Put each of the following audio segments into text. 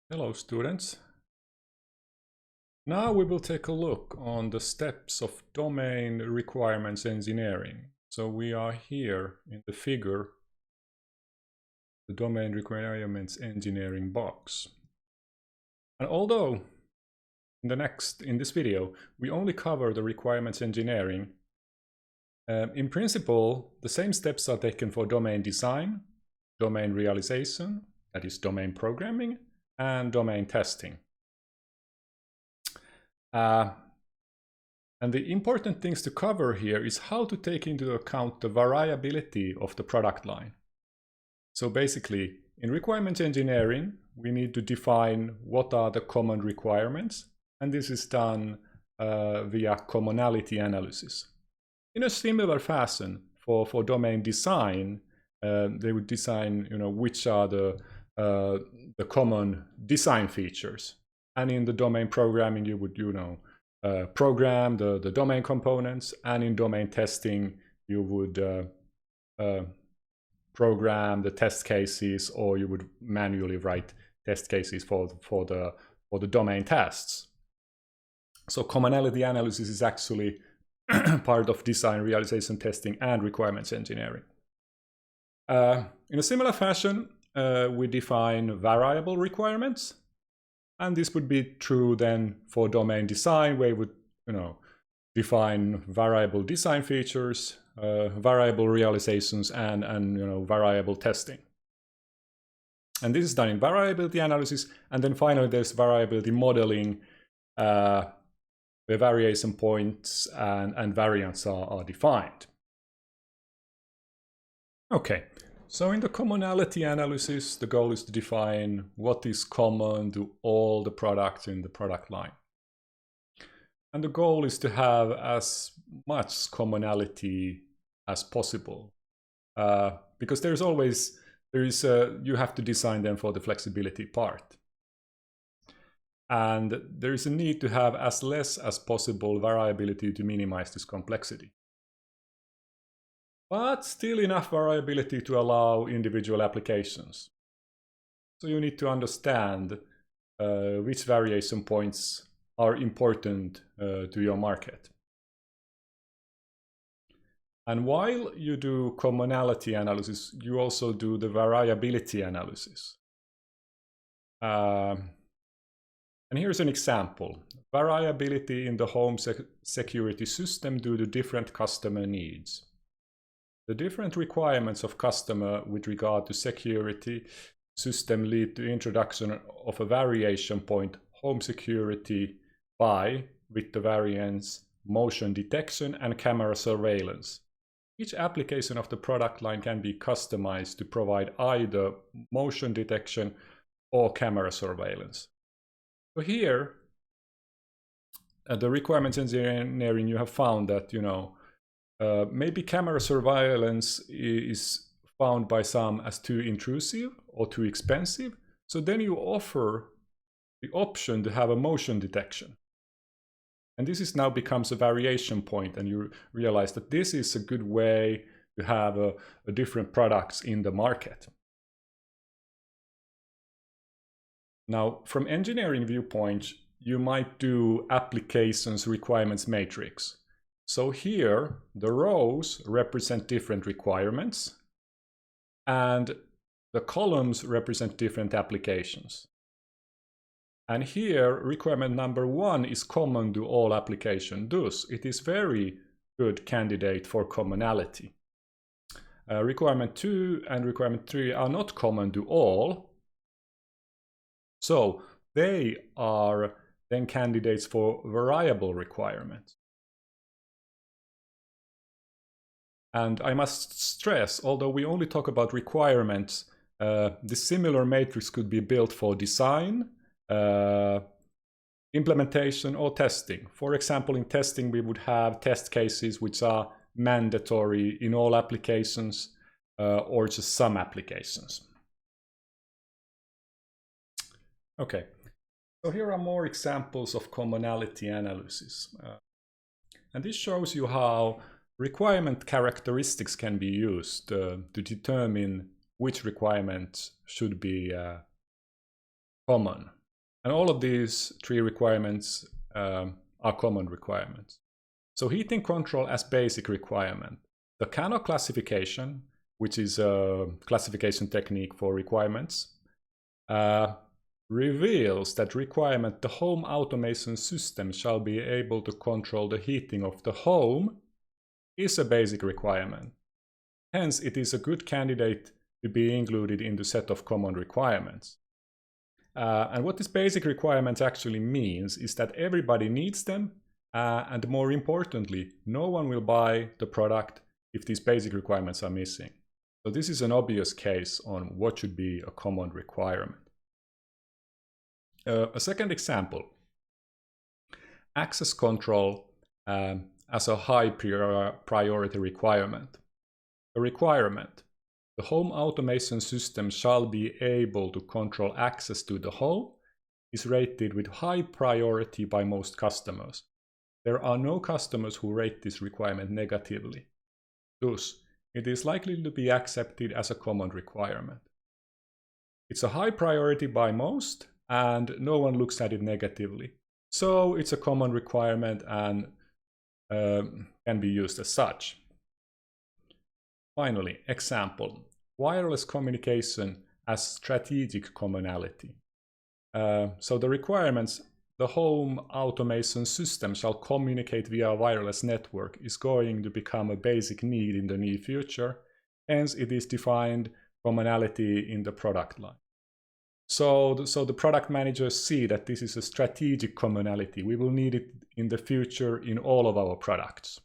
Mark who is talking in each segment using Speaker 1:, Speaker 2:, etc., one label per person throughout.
Speaker 1: Hello students. Now we will take a look on the steps of domain requirements engineering. So we are here in the figure, the domain requirements engineering box. And although in this video, we only cover the requirements engineering, in principle, the same steps are taken for domain design, domain realization, that is domain programming, and domain testing. And the important things to cover here is how to take into account the variability of the product line. So basically, in requirements engineering, we need to define what are the common requirements, and this is done via commonality analysis. In a similar fashion, for domain design, they would design, which are the common design features. And in the domain programming, you would, program the domain components, and in domain testing, you would program the test cases, or you would manually write test cases for the domain tests. So commonality analysis is actually part of design, realization, testing, and requirements engineering. In a similar fashion, we define variable requirements, and this would be true then for domain design, where we would define variable design features, variable realizations, and variable testing. And this is done in variability analysis, and then finally there's variability modeling, where variation points and variants are defined. Okay. So in the commonality analysis, the goal is to define what is common to all the products in the product line. And the goal is to have as much commonality as possible. Because you have to design them for the flexibility part. And there is a need to have as less as possible variability to minimize this complexity. But still enough variability to allow individual applications. So you need to understand which variation points are important to your market. And while you do commonality analysis, you also do the variability analysis. And here's an example. Variability in the home security system due to different customer needs. The different requirements of customer with regard to security system lead to introduction of a variation point home security with the variants motion detection and camera surveillance. Each application of the product line can be customized to provide either motion detection or camera surveillance. So here, at the requirements engineering, you have found that, maybe camera surveillance is found by some as too intrusive or too expensive. So then you offer the option to have a motion detection. And this now becomes a variation point, and you realize that this is a good way to have a different products in the market. Now, from engineering viewpoint, you might do applications requirements matrix. So here, the rows represent different requirements, and the columns represent different applications. And here, requirement number 1 is common to all applications. Thus, it is very good candidate for commonality. Requirement 2 and requirement 3 are not common to all. So they are then candidates for variable requirements. And I must stress, although we only talk about requirements, the similar matrix could be built for design, implementation, or testing. For example, in testing, we would have test cases which are mandatory in all applications or just some applications. Okay, so here are more examples of commonality analysis. And this shows you how requirement characteristics can be used to determine which requirements should be common. And all of these three requirements are common requirements. So heating control as basic requirement. The Kano classification, which is a classification technique for requirements, reveals that requirement the home automation system shall be able to control the heating of the home is a basic requirement. Hence, it is a good candidate to be included in the set of common requirements. And what this basic requirements actually means is that everybody needs them, and more importantly, no one will buy the product if these basic requirements are missing. So this is an obvious case on what should be a common requirement. A second example, access control as a high priority requirement. A requirement, the home automation system shall be able to control access to the home, is rated with high priority by most customers. There are no customers who rate this requirement negatively. Thus, it is likely to be accepted as a common requirement. It's a high priority by most, and no one looks at it negatively. So it's a common requirement and can be used as such. Finally, example, wireless communication as strategic commonality. So the requirements, the home automation system shall communicate via wireless network is going to become a basic need in the near future. Hence, it is defined commonality in the product line. So the product managers see that this is a strategic commonality. We will need it in the future in all of our products.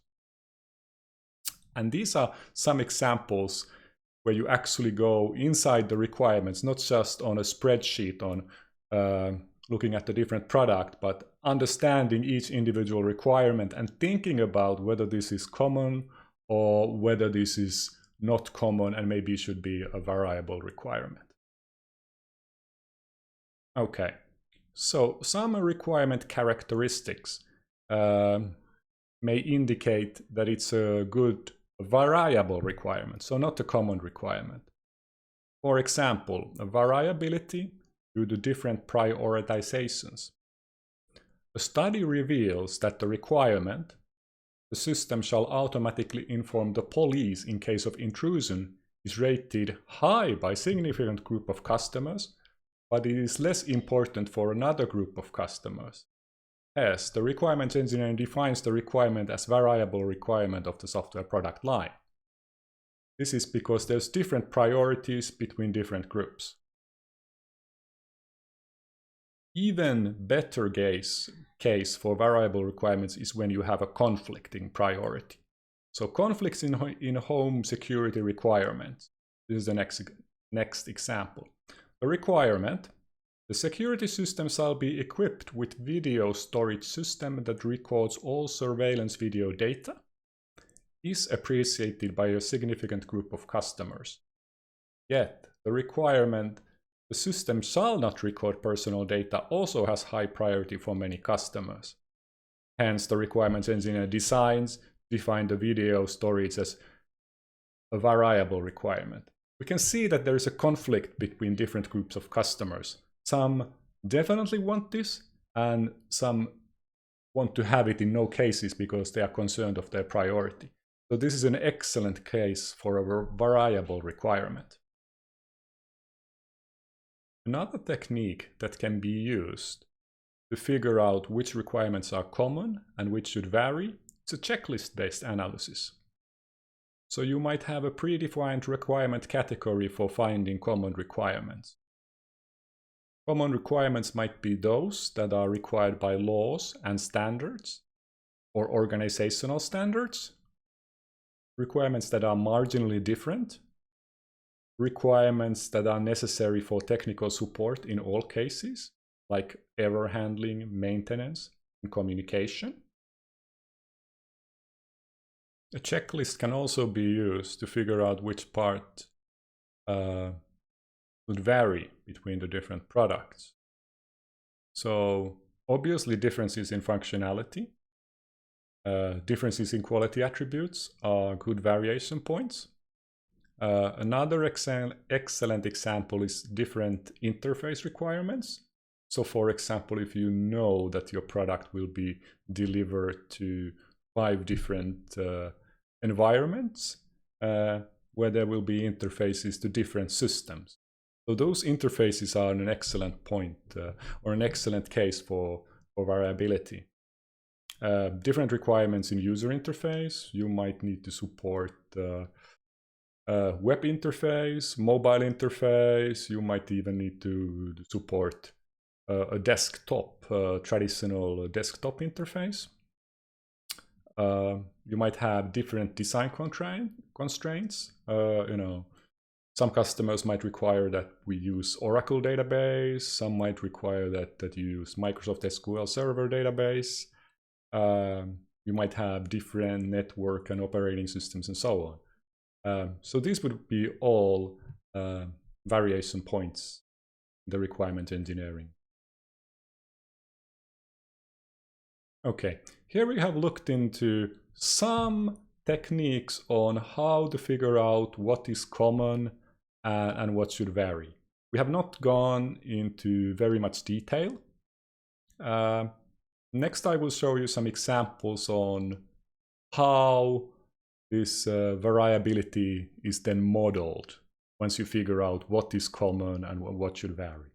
Speaker 1: And these are some examples where you actually go inside the requirements, not just on a spreadsheet on looking at the different product, but understanding each individual requirement and thinking about whether this is common or whether this is not common and maybe should be a variable requirement. Okay, so some requirement characteristics may indicate that it's a good variable requirement, so not a common requirement. For example, a variability due to different prioritizations. A study reveals that the requirement, the system shall automatically inform the police in case of intrusion, is rated high by a significant group of customers, but it is less important for another group of customers. Yes, the requirements engineering defines the requirement as variable requirement of the software product line. This is because there's different priorities between different groups. Even better case for variable requirements is when you have a conflicting priority. So conflicts in home security requirements. This is the next example. A requirement, the security system shall be equipped with video storage system that records all surveillance video data, is appreciated by a significant group of customers. Yet, the requirement, the system shall not record personal data, also has high priority for many customers. Hence, the requirements engineer define the video storage as a variable requirement. We can see that there is a conflict between different groups of customers. Some definitely want this, and some want to have it in no cases because they are concerned of their priority. So this is an excellent case for a variable requirement. Another technique that can be used to figure out which requirements are common and which should vary is a checklist-based analysis. So you might have a predefined requirement category for finding common requirements. Common requirements might be those that are required by laws and standards or organizational standards, requirements that are marginally different, requirements that are necessary for technical support in all cases, like error handling, maintenance, and communication. A checklist can also be used to figure out which part would vary between the different products. So obviously differences in functionality, differences in quality attributes are good variation points. Another excellent example is different interface requirements. So for example, if you know that your product will be delivered to 5 different environments where there will be interfaces to different systems. So those interfaces are an excellent point or an excellent case for variability. Different requirements in user interface. You might need to support web interface, mobile interface. You might even need to support a desktop, traditional desktop interface. You might have different design constraints. You know, some customers might require that we use Oracle database. Some might require that you use Microsoft SQL Server database. You might have different network and operating systems and so on. So these would be all variation points in the requirement engineering. Okay, here we have looked into some techniques on how to figure out what is common and what should vary. We have not gone into very much detail. Next, I will show you some examples on how this variability is then modeled once you figure out what is common and what should vary.